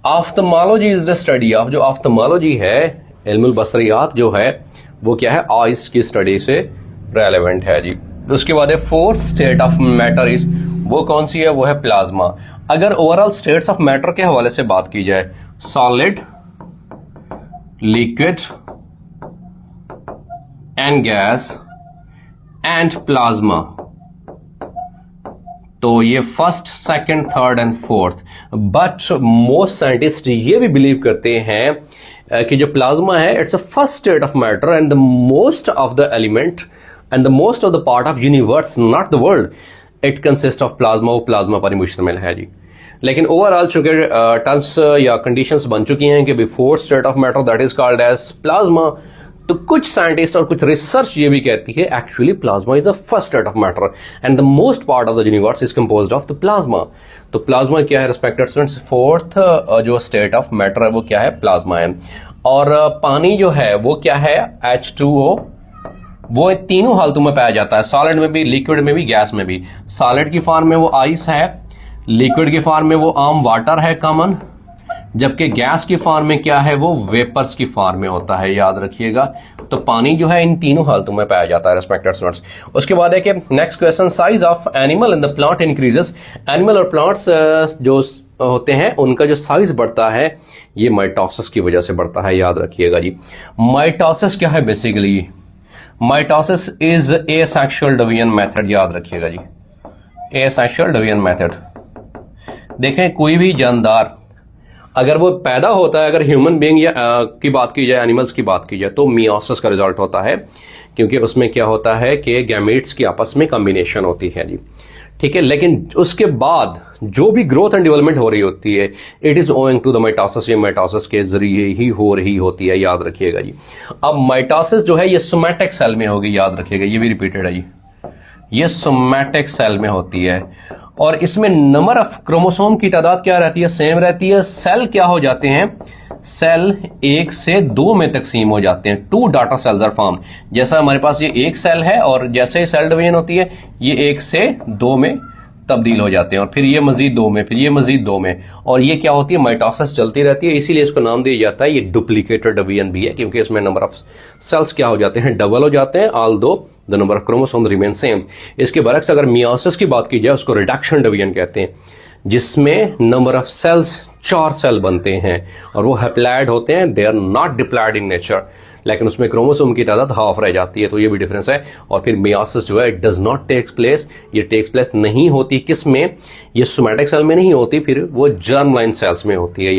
Ophthalmology is the study of, जो ophthalmology है, इल्मुल बसरियात जो है वो क्या है, आइस की स्टडी से रेलेवेंट है जी। उसके बाद है fourth state of matter is, वो कौन सी है, वो है प्लाज्मा। अगर ओवरऑल स्टेट्स ऑफ मैटर के हवाले से बात की जाए, solid, liquid and gas and plasma, तो ये first, second, third and fourth. But most scientist ये भी बिलीव करते हैं कि जो प्लाज्मा है it's a first state of matter and the most of the element and the most of the part of universe, not the world, it consist of plasma, वो plasma पर ही मुश्तमिल है जी। लेकिन ओवरऑल चूंकि टर्म्स या conditions बन चुकी हैं कि before state of matter that is called as plasma, तो कुछ साइंटिस्ट और कुछ रिसर्च ये भी कहती है actually plasma is the first state of matter and the most part of the universe is composed of the plasma. तो plasma क्या है रिस्पेक्टेड स्टूडेंट्स, फोर्थ जो स्टेट ऑफ मैटर है वो क्या है, प्लाज्मा है। और पानी जो है वो क्या है, H2O, वो तीनों हालतों में पाया जाता है, सॉलिड में भी, लिक्विड में भी, गैस में भी। सॉलिड की फॉर्म में वो आइस है, लिक्विड की फॉर्म में वो आम वाटर है कॉमन, जबकि गैस की फॉर्म में क्या है, वो वेपर्स की फॉर्म में होता है, याद रखिएगा। तो पानी जो है इन तीनों हालतों में पाया जाता है रिस्पेक्टेड स्टूडेंट्स। उसके बाद है कि next question, size of animal in the plant increases. Animal और प्लांट्स जो होते हैं उनका जो साइज बढ़ता है ये माइटोसिस की वजह से बढ़ता है, याद रखिएगा जी। माइटोसिस क्या है basically, mitosis is asexual division method, याद रखिएगा जी, एसेक्सुअल डिवीजन मेथड। देखें कोई भी जानदार अगर वो पैदा होता है, अगर ह्यूमन बीइंग या की बात की जाए, एनिमल्स की बात की जाए, तो मियोसिस का रिजल्ट होता है, क्योंकि उसमें क्या होता है कि गैमेट्स की आपस में कॉम्बिनेशन होती है जी, ठीक है। लेकिन उसके बाद जो भी ग्रोथ एंड डेवलपमेंट हो रही होती है it is owing to the mitosis, ये माइटोसिस के जरिए ही हो रही होती है, याद रखिएगा जी। अब माइटोसिस जो है ये सोमैटिक सेल में होगी, याद रखिएगा, ये भी रिपीटेड है जी, ये सोमैटिक सेल में होती है। और इसमें नंबर ऑफ क्रोमोसोम की तादाद क्या रहती है, सेम रहती है। सेल क्या हो जाते हैं, सेल 1 से 2 में तकसीम हो जाते हैं, 2 डाटा सेल्स आर फॉर्म। जैसा हमारे पास ये एक सेल है और जैसे ही सेल डिवीजन होती है ये 1 से 2 में तब्दील हो जाते हैं, और फिर ये मजीद 2 में, फिर ये मजीद 2 में, और ये क्या होती है, माइटोसिस चलती रहती है। इसीलिए इसको नाम दिया जाता है ये डुप्लीकेटेड डिवीजन भी है, क्योंकि इसमें नंबर ऑफ सेल्स क्या हो जाते हैं, डबल हो जाते हैं, although the number of chromosome remain same. इसके बरक्स अगर मियोसिस की बात की जाए उसको रिडक्शन डिवीजन कहते हैं, जिसमें नंबर ऑफ सेल्स 4 सेल बनते हैं और वो हैप्लॉइड होते हैं, they are not diploid in nature, लेकिन उसमें क्रोमोसोम की तादाद हाफ रह जाती है, तो ये भी डिफरेंस है। और फिर मियोसिस जो है it does not takes place, ये टेक्स प्लेस नहीं होती किस में, ये सोमैटिक सेल में नहीं होती, फिर वो जर्म लाइन सेल्स में होती है।